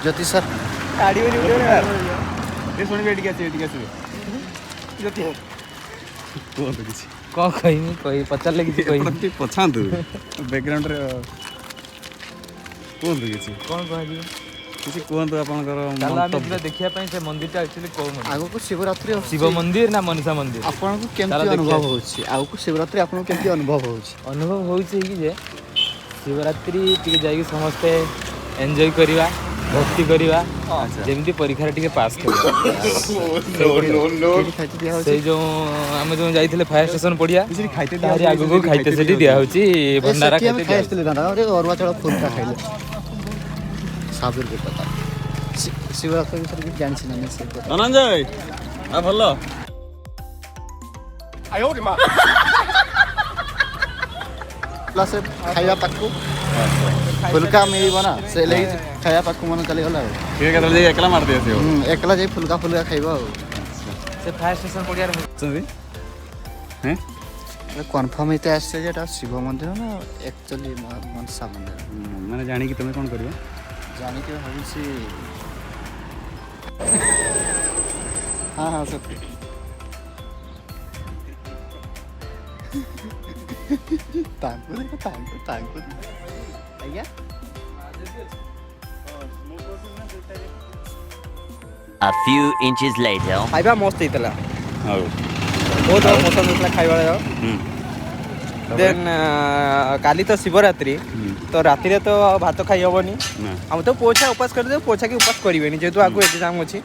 ज्योति sir गाड़ी में video ये सुन बैठ गया से ज्योति कौन तो किसी कौन कहीं कोई पचार लगी कोई प्रति पछान तू बैकग्राउंड रे कौन तो किसी कौन कह जी किसी कौन तो आपनकर चला हम जिबा देखिया पई से मंदिर ता एक्चुअली को मंदिर आगो को शिवरात्रि शिव मंदिर ना मनसा मंदिर आपन को केमती अनुभव होछि आगो को शिवरात्रि आपन को केमती अनुभव होछि अनुभव होछि कि जे शिवरात्रि टिके जाई समस्ते एन्जॉय करिवा भक्ति करिवा जेमती परीक्षा टिके पास करिवा नो से जो हम जो जाइथिले फायर स्टेशन पड़िया खाइते तारी आगु को खाइते सेठी दिया होछि भंडारा खाइते दिया खाइते दादा अरे अरुआ चावल फुलका खाइले साबुर के पता शिवरात्रि विषय भी जानि छिना ने से धनंजय आ भल्लो आयो रे मां प्लस खाइबा पाकू फुलका मिलबो ना से ले खाइबा पाकू मन चली गला के केतल जे एकला मार दिया से एकला जे फुलका खाइबो से फायर स्टेशन पड़िया रे चंदी हैं कन्फर्म इते आसे जेटा शिव मंदिर ना एक्चुअली मनसा मंदिर माने जानि कि तुमे कोन करियो जाने के हविसी हाँ हाँ सब तांको आया A few inches later. खाइबा मस्त हितला हां बहुत पसंद हितला खाइबा देन काली तो शिवरात्रि तो राति रे तो भात खाई हबनी हम तो पोछा उपास कर दे पोछा के उपास करिवेनी जेतु आगु एग्जाम अछि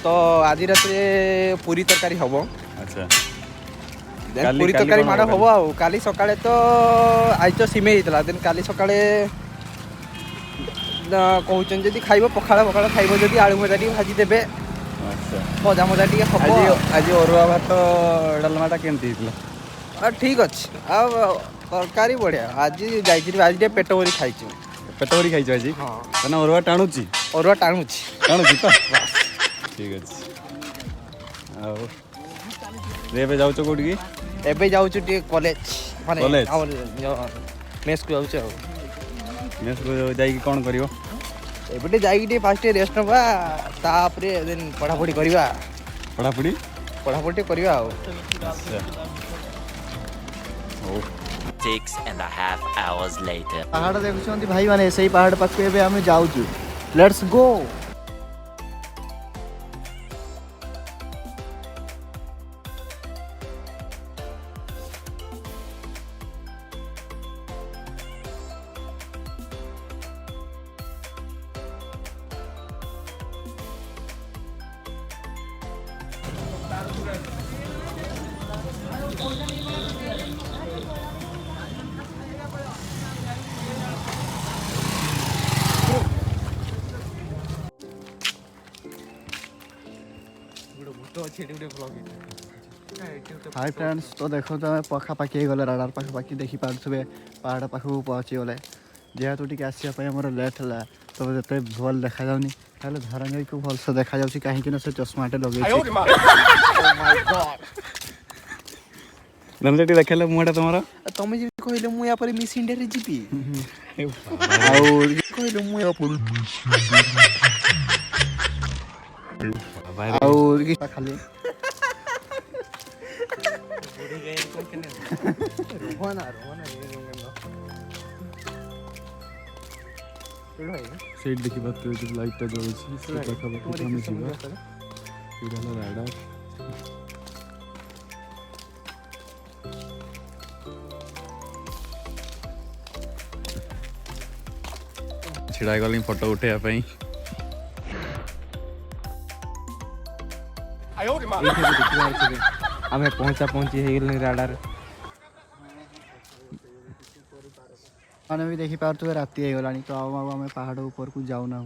तो आज राति रे पूरी तरकारी हबो अच्छा देन पूरी तरकारी माडा हबो आ काली सकाळे तो आज तो सिमे हितला देन काली सकाळे कहउचन जदी खाइबो पखाळा खाइबो जदी आलू भजा टी भाजी देबे अच्छा मजा टी हबो आज अरुआ भात डालमाटा केमती हितला ठीक अच्छे तरकारी बढ़िया आज जाइए आज पेट भरी खाई पेट भरी खाई आज हाँ ना अरुआ टाणुची अरुआ टाणुची टाणुची तो ठीक अच्छे आओ रे जाऊच कोठी की एबे जाऊच टी कॉलेज माने कॉलेज मेस को जाऊच मेस को जाई की कोन करियो एबे जाई टी फास्ट रेस्ट नबा तापरे देन पढ़ा पढ़ी करबा पढ़ा पढ़ी करबा आ अच्छा 6.5 hours later. पहाड़ देखुछंती भाई माने सही पहाड़ पाके एबे हम जाउछु लेट्स गो हाय फ्रेंड्स तो देखो तो पाखापाखि गले राडार पाखापाखि देखी पारे पहाड़ पाख पहुँची गले जेहेतु टी आसपाई आम लेट है तो जिते भल देखा जाऊनी धरंजय को भलसे देखा जा कहीं से चश्माटे लगे धनंजय देखले मुहटा तुमरा तमे जे कहले मु या पर मिस इंडिया रे जीपी और कहले मु या पर और खाली सेट देखि बात लाइट टा जळुछि से पाखापाखि हम जीवा इडाला राडार छिड़ा गली फोटो उठेया पई आयो रे मां हमें पहुंची है राडार मैंने भी देखी पार्थ राति होगा तो आम पहाड़ ऊपर को जाऊना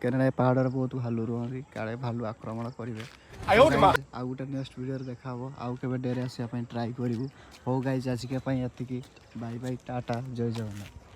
कहीं पहाड़ बहुत भालू रुहती काले भालू आक्रमण करेंगे आउ गोटे नेक्स्ट वीडियो देखा आउ के डेरे आसपा ट्राए करूँ। हो गाइज आज के बाय बाय टाटा जय जगन्नाथ।